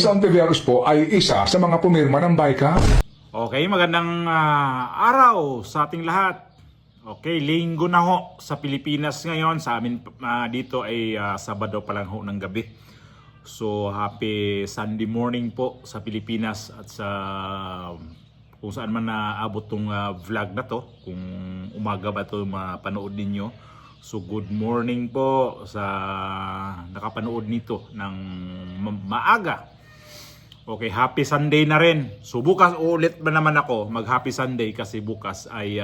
Risa Hontiveros po ay isa sa mga pumirma ng BICAM. Okay, magandang araw sa ating lahat. Okay, linggo na ho sa Pilipinas ngayon. Sa amin dito ay Sabado pa lang ho ng gabi. So, happy Sunday morning po sa Pilipinas at sa kung saan man naabot tong vlog na to. Kung umaga ba ito mapanood ninyo. So, good morning po sa nakapanood nito ng maaga. Okay, happy Sunday na rin. So bukas ulit ba naman ako mag happy Sunday kasi bukas ay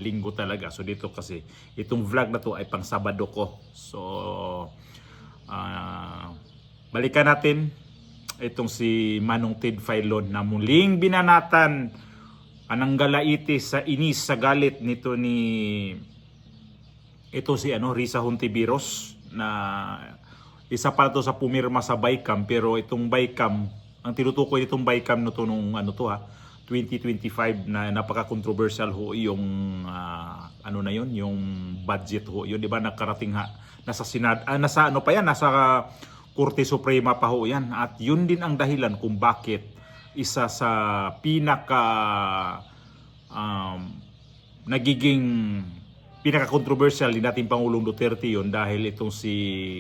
linggo talaga. So dito kasi itong vlog na to ay pang Sabado ko. So balikan natin itong si Manong Ted Filon na muling binanatan anang galaitis sa inis sa galit nito ni ito si Risa Hontiveros na isa pa to sa pumirma sa BICAM, pero itong BICAM, ang tinutukoy nitong BICAM no to nung 2025 na napaka-controversial ho yung yung budget ho. Yun 'di ba nakarating nasa nasa Korte Suprema pa ho 'yan. At yun din ang dahilan kung bakit isa sa pinaka-controversial din natin Pangulong Duterte yon dahil itong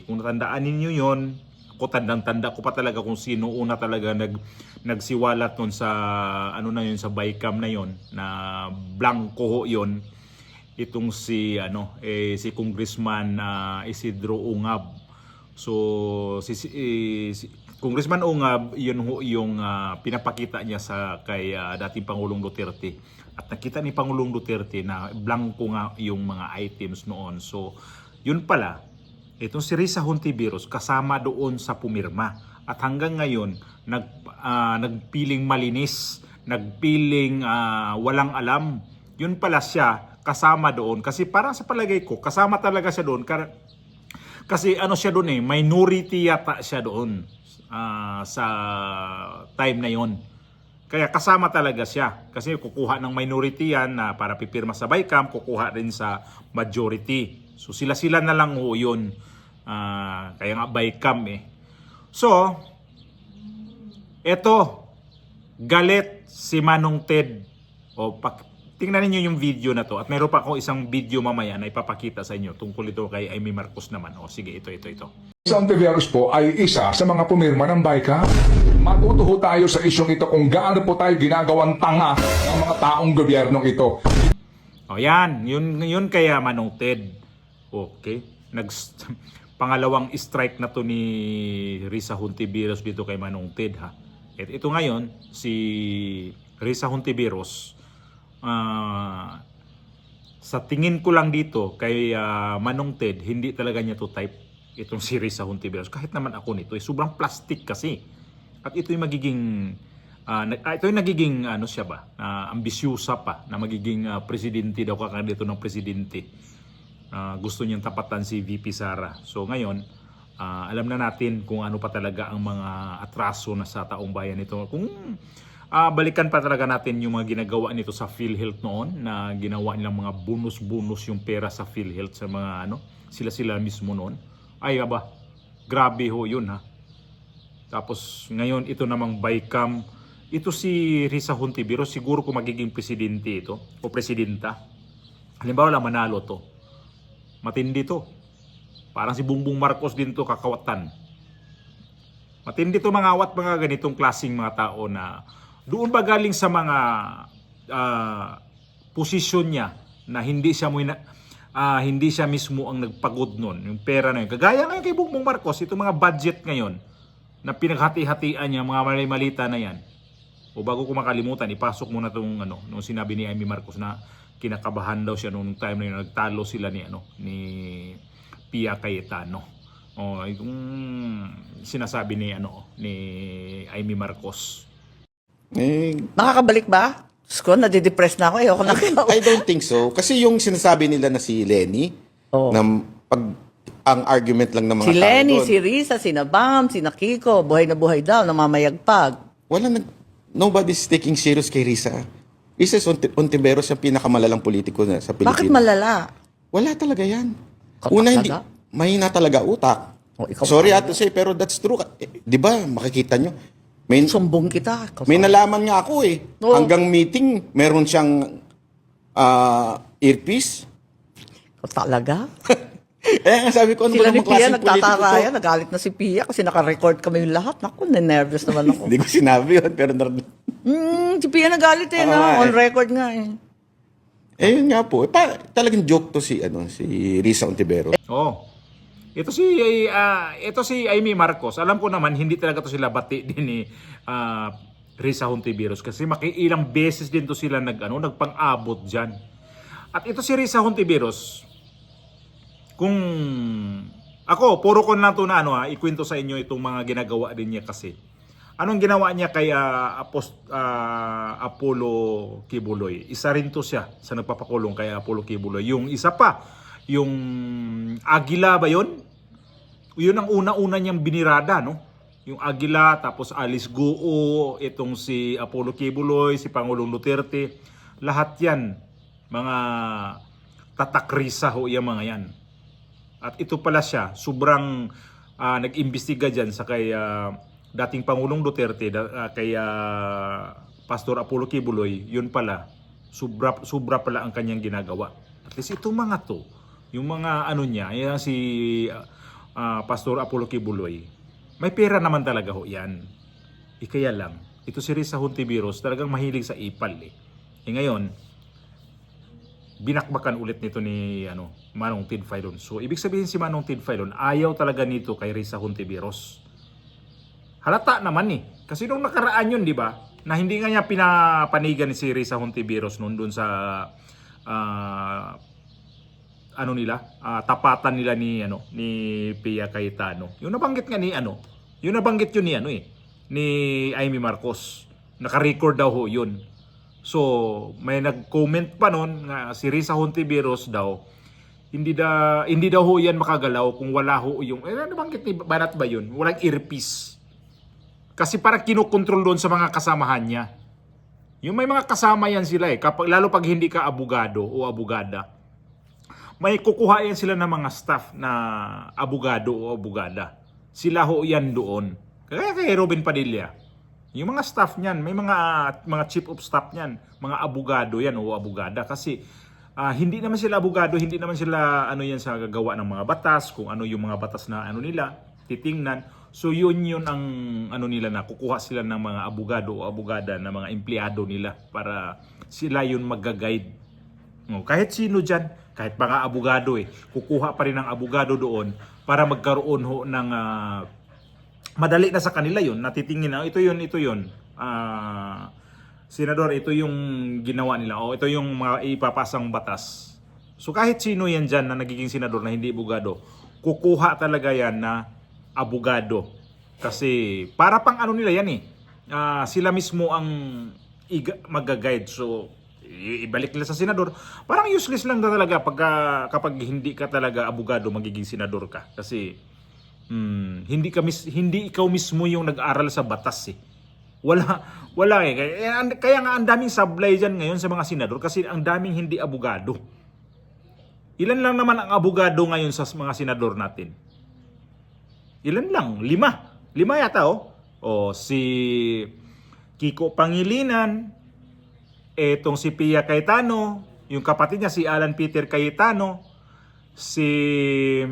kung natandaan ninyo yon, ako tandang-tanda ko pa talaga kung sino una talaga nagsiwalat nun sa sa BICAM na yon na blanco ho yon, itong si Congressman Isidro Ungab. So si Congressman Ungab yun ho yung pinapakita niya kay dating Pangulong Duterte. At nakita ni Pangulong Duterte na blanco nga yung mga items noon. So, yun pala, itong si Risa Hontiveros kasama doon sa pumirma. At hanggang ngayon, nagpiling malinis, nagpiling walang alam. Yun pala siya kasama doon. Kasi parang sa palagay ko, kasama talaga siya doon. Kasi siya doon minority yata siya doon sa time na yon. Kaya kasama talaga siya. Kasi kukuha ng minority yan na para pipirma sa BICAM, kukuha rin sa majority. So sila-sila na lang ho yun. Kaya nga BICAM So, eto, galit si Manong Ted. Tingnan niyo yung video na to. At meron pa akong isang video mamaya na ipapakita sa inyo tungkol ito kay Amy Marcos naman. Sige, ito. Risa Hontiveros po ay isa sa mga pumirma ng BICAM. Matutuho tayo sa isyong ito kung gaano po tayo ginagawang tanga ng mga taong gobyernong ito. Yan. Yun kaya Manong Ted. Okay. Pangalawang strike na to ni Risa Hontiveros dito kay Manong Ted Ito ngayon, si Risa Hontiveros, sa tingin ko lang dito kay Manong Ted, hindi talaga niya to type itong si Risa Hontiveros. Kahit naman ako nito, sobrang plastic kasi. At ito yung magiging ambisyusa pa na magiging presidente daw, kakandidato ng presidente. Gusto niyang tapatan si VP Sara. So ngayon, alam na natin kung ano pa talaga ang mga atraso na sa taong bayan nito. Kung balikan pa talaga natin yung mga ginagawa nito sa PhilHealth noon, na ginawa nilang mga bonus yung pera sa PhilHealth sa mga sila mismo noon. Ay grabe ho yun Tapos ngayon ito namang BICAM, ito si Risa Hontiveros, siguro kung magiging presidente ito o presidenta, halimbawa lang manalo to, matindi to. Parang si Bongbong Marcos din to kakawatan. Matindi to mangawat mga ganitong klaseng mga tao na doon ba galing sa mga posisyon niya na hindi siya mismo ang nagpagod nun, yung pera na yun. Kagaya ngayon kay Bongbong Marcos, itong mga budget ngayon na pinaghati-hatian niya, mga malita na yan. O bago ko makalimutan, ipasok muna itong nung sinabi ni Amy Marcos na kinakabahan daw siya nung time na yun, nagtalo sila ni Pia Cayetano. Yung sinasabi ni Amy Marcos. Makakabalik ba? Diyos ko, nadidepress na ako. Ayoko na. I don't think so. Kasi yung sinasabi nila na si Lenny, na ang argument lang ng mga Si tao Lenny, doon, si Risa, si Nabam, si Nakiko, buhay na buhay daw, namamayagpag. nobody's taking serious kay Risa. Risa Hontiveros yung pinakamalalang politiko sa Pilipinas. Bakit malala? Wala talaga yan. Kapag Una, talaga? mahina talaga utak. Ikaw Sorry talaga. to say, pero that's true. Di ba, makikita nyo, may, Sumbong kita. Ikaw may talaga. nalaman nga ako eh. Oo. Hanggang meeting, meron siyang earpiece. Ikaw talaga? Eh, sabi ko, ano ba Sila ni namang Pia klaseng politiko nagtataraya, to? nagalit na si Pia kasi naka-record kami yung lahat. Naku, nervous naman ako. Hindi ko sinabi yun, pero Si Pia nagalit Oo nga, on eh. record nga eh. yun nga po. Talagang joke to si Risa Ontiveros. Oh. Ito si Amy Marcos. Alam ko naman hindi talaga to sila bati din ni Risa Hontiveros kasi makiilang beses din to sila nagpang-abot diyan. At ito si Risa Hontiveros, kung ako puro ko lang to na ikwento sa inyo itong mga ginagawa din niya kasi. Anong ginawa niya kay Apollo Kibuloy? Isa rin to siya sa nagpapakulong kay Apollo Kibuloy. Yung isa pa, yung Agila ba yun? Yun ang una-una niyang binirada, no? Yung Agila, tapos Alice Guo, itong si Apollo Kibuloy, si Pangulong Duterte. Lahat yan, mga tatakrisa ho yung mga yan. At ito pala siya, sobrang nag-imbestiga dyan sa kay dating Pangulong Duterte, kay Pastor Apollo Kibuloy, yun pala, sobra pala ang kanyang ginagawa. At least itong mga to, yung mga niya, yan si Pastor Apollo Kibuloy, may pera naman talaga ho yan. Kaya lang, ito si Risa Hontiveros talagang mahilig sa ipal eh. Ngayon, binakbakan ulit nito ni Manong Ted Filon. So, ibig sabihin si Manong Ted Filon, ayaw talaga nito kay Risa Hontiveros. Halata naman eh. Kasi nung nakaraan yun, di ba? Na hindi nga niya pinapanigan si Risa Hontiveros noon dun sa tapatan nila ni Pia Cayetano. Yung nabanggit nga yung nabanggit yun ni Amy Marcos. Naka-record daw ho yun. So, may nag-comment pa noon nga si Risa Hontiveros daw hindi daw ho yan makagalaw kung wala ho yung nabanggit ni Banat ba yun? Walang earpiece. Kasi parang kinukontrol doon sa mga kasamahan niya. Yung may mga kasama yan sila lalo pag hindi ka abogado o abogada. May kukuha yan sila ng mga staff na abogado o abogada. Sila ho yan doon. Kaya kay Robin Padilla. Yung mga staff niyan, may mga chief of staff niyan, mga abogado yan o abogada. Kasi hindi naman sila abogado, hindi naman sila yan sa gagawa ng mga batas, kung ano yung mga batas na nila, titingnan. So yun ang nila na kukuha sila ng mga abogado o abogada na mga empleyado nila para sila yun mag-guide. Kahit sino dyan, kahit mga abogado kukuha pa rin ng abogado doon para magkaroon ho ng madali na sa kanila yun, natitingin na ito yun. Senador, ito yung ginawa nila o ito yung mga ipapasang batas. So kahit sino yan dyan na nagiging senador na hindi abogado, kukuha talaga yan na abogado. Kasi para pang nila yan sila mismo ang mag-guide. So ibalik nila sa senador. Parang useless lang na talaga kapag hindi ka talaga abogado magiging senador ka. Kasi hindi ikaw mismo yung nag-aral sa batas Wala kaya nga ang daming sablay diyan ngayon sa mga senador kasi ang daming hindi abogado. Ilan lang naman ang abogado ngayon sa mga senador natin? Ilan lang? 5 yata O si Kiko Pangilinan, etong si Pia Cayetano, yung kapatid niya si Alan Peter Cayetano, si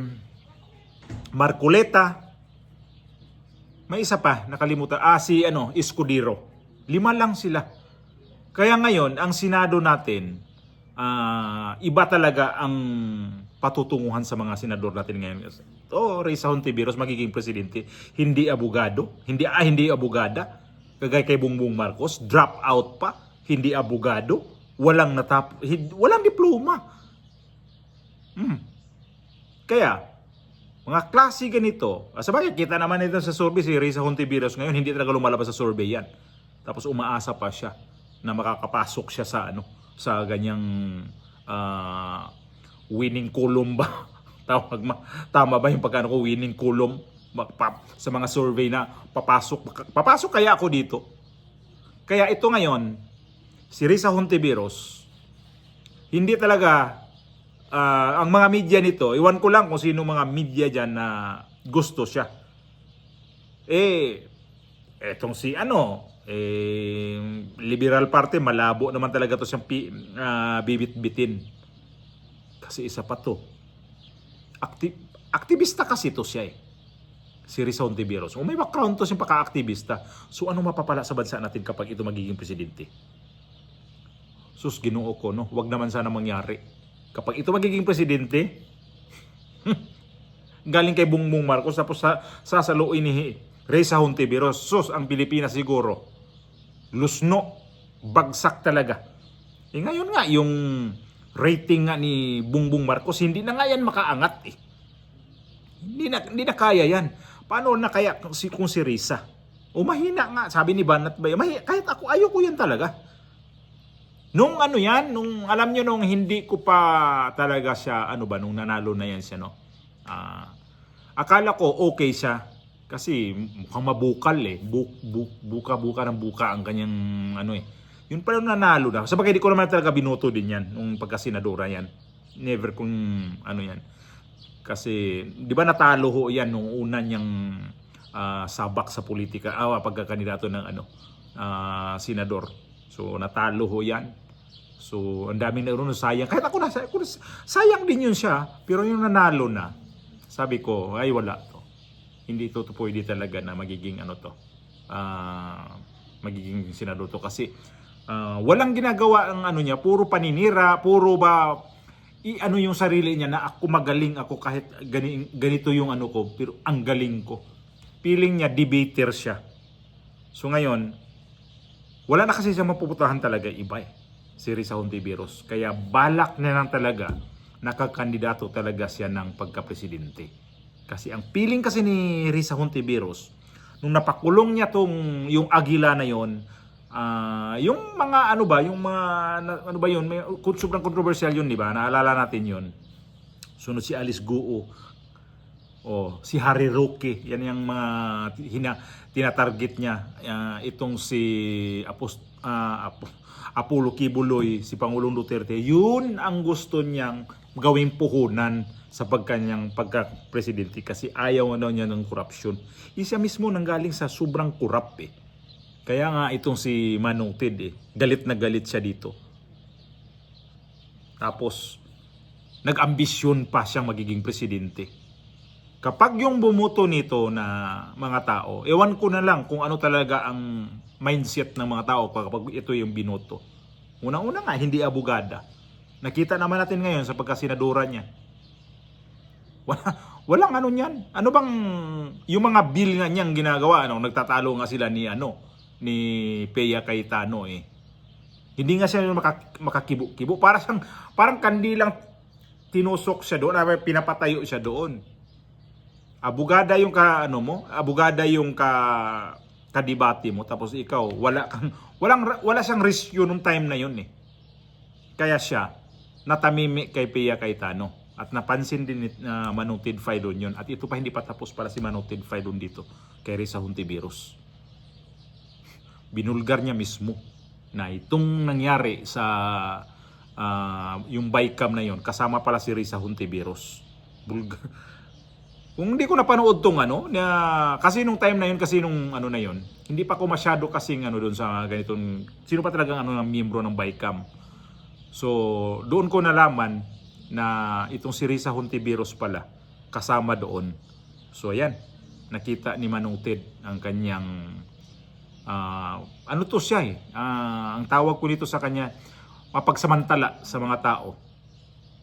Marcoleta, may isa pa nakalimutan, si Escudero. 5 lang sila. Kaya ngayon ang Senado natin, iba talaga ang patutunguhan sa mga senador natin ngayon. Risa Hontiveros magiging presidente, hindi abogado, hindi abogada, kagaya kay Bongbong Marcos, drop out pa, hindi abogado, walang diploma. Kaya mga klase ganito. Sabagay, kita naman ito sa survey si Risa Hontiveros ngayon, hindi talaga lumalabas sa survey yan. Tapos umaasa pa siya na makakapasok siya sa ganyang winning column ba? Tama ba yung pagkano ko winning column sa mga survey na papasok kaya ako dito? Kaya ito ngayon, si Risa Hontiveros, hindi talaga ang mga media nito, iwan ko lang kung sino mga media dyan na gusto siya. Etong si Liberal Party, malabo naman talaga to siyang bibit-bitin. Kasi isa pa to. Aktivista kasi to siya si Risa Hontiveros. May background to siyang paka-aktivista. So ano mapapala sa bansa natin kapag ito magiging presidente? Sus, Ginoo ko, no? Wag naman sana mangyari. Kapag ito magiging presidente, galing kay Bongbong Marcos, tapos sasaluin ni Risa Hontiveros. Sus, ang Pilipinas siguro, lusno, bagsak talaga. Ngayon nga, yung rating nga ni Bongbong Marcos, hindi na nga yan makaangat . Hindi na kaya yan. Paano na kaya kung si Risa? Mahina nga, sabi ni Banat Bay, kahit ako, ayoko yan talaga. Nung alam nyo, nung hindi ko pa talaga siya, nung nanalo na yan siya, no? Akala ko okay siya kasi mukhang mabukal buka ng buka ang kanyang Yun pala nanalo na. Sabagay di ko naman talaga binoto din yan nung pagkasenadora yan. Never kung yan. Kasi di ba natalo ho yan nung una niyang sabak sa politika, pagkakandidato ng senador. So natalo ho yan. So ang daming naroon sayang. Kahit ako sayang din yun siya, pero yung nanalo na, sabi ko, ay wala to. Hindi to pwede talaga na magiging magiging senador to kasi walang ginagawa ang niya, puro paninira, puro ba yung sarili niya na ako magaling ako kahit ganito yung ko, pero ang galing ko. Feeling niya debater siya. So ngayon, wala na kasi siya mapuputahan talaga iba si Risa Hontiveros. Kaya balak na lang talaga nakakandidato talaga siya ng pagka-presidente. Kasi ang feeling kasi ni Risa Hontiveros, nung napakulong niya yung Agila na yon, yung mga may sobrang controversial yun, di ba? Naalala natin yun. Sunod si Alice Guo, si Harry Roque, yan yung mga tinatarget niya. Itong si Apollo Kibuloy, si Pangulong Duterte, yun ang gusto niyang gawing puhunan sa pagka-presidente kasi ayaw daw niya ng korupsyon. Isa mismo nanggaling sa sobrang korap Kaya nga itong si Manong Ted galit na galit siya dito. Tapos nag-ambisyon pa siyang magiging presidente. Kapag yung bumoto nito na mga tao, ewan ko na lang kung ano talaga ang mindset ng mga tao kapag ito yung binoto. Unang-una nga, hindi abogada. Nakita naman natin ngayon sa pagkasenadora niya. Walang niyan. Ano bang yung mga bill nga niyang ginagawa, nagtatalo nga sila ni Pea Cayetano Hindi nga siya makakibo-kibo. Parang kandilang tinusok siya doon, pinapatayo siya doon. Abogada yung abogada yung kadibati mo, tapos ikaw wala siyang rescue nung time na yun Kaya siya natamimi kay Pea Cayetano at napansin din Manong Ted Filon yun. At ito pa hindi pa tapos para si Manong Ted Filon dito kay Risa Hontiveros. Binulgar niya mismo na itong nangyari sa yung bycam na yon, kasama pala si Risa Hontiveros. Bulgar. Kung hindi ko napanood tong kasi nung time na yun, kasi nung na yun, hindi pa ko masyado kasing doon sa ganitong, sino pa talagang ng miyembro ng bycam. So, doon ko nalaman na itong si Risa Hontiveros pala, kasama doon. So, ayan, nakita ni Manong Ted ang kanyang, to siya ang tawag ko dito sa kanya, mapagsamantala sa mga tao.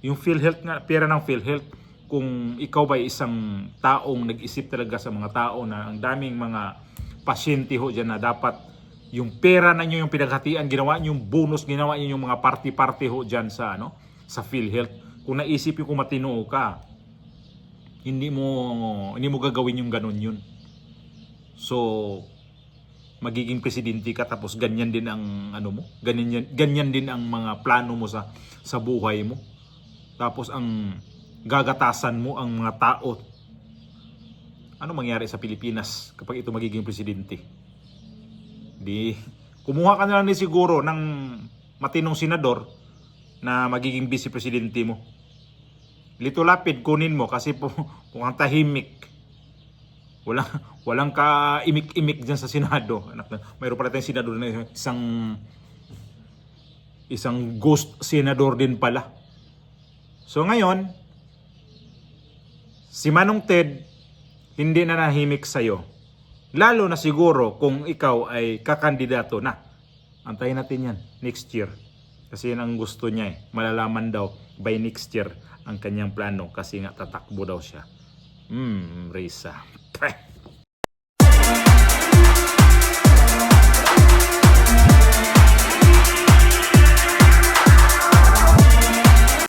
Yung PhilHealth nga, pera ng PhilHealth, kung ikaw ba isang taong nag-isip talaga sa mga tao na ang daming mga pasyente dyan na dapat yung pera na nyo yung pinaghatian, ginawa nyo yung bonus, ginawa nyo yung mga party-party dyan sa PhilHealth. Kung naisip yung kung matino ka, hindi mo gagawin yung ganun yun. So, magiging presidente ka tapos ganyan din ang ganyan din ang mga plano mo sa buhay mo. Tapos ang gagatasan mo ang mga tao. Ano mangyari sa Pilipinas kapag ito magiging presidente? Kumuha ka na lang siguro ng matinong senador na magiging vice presidente mo. Lito lapid kunin mo kasi kung ang tahimik, Walang ka-imik-imik dyan sa Senado. Mayroon pala tayong senador na isang ghost senador din pala. So ngayon, si Manong Ted hindi na nahimik sa'yo. Lalo na siguro kung ikaw ay kakandidato na. Antayin natin yan next year. Kasi yan ang gusto niya eh. Malalaman daw by next year ang kanyang plano kasi nga tatakbo daw siya. Risa.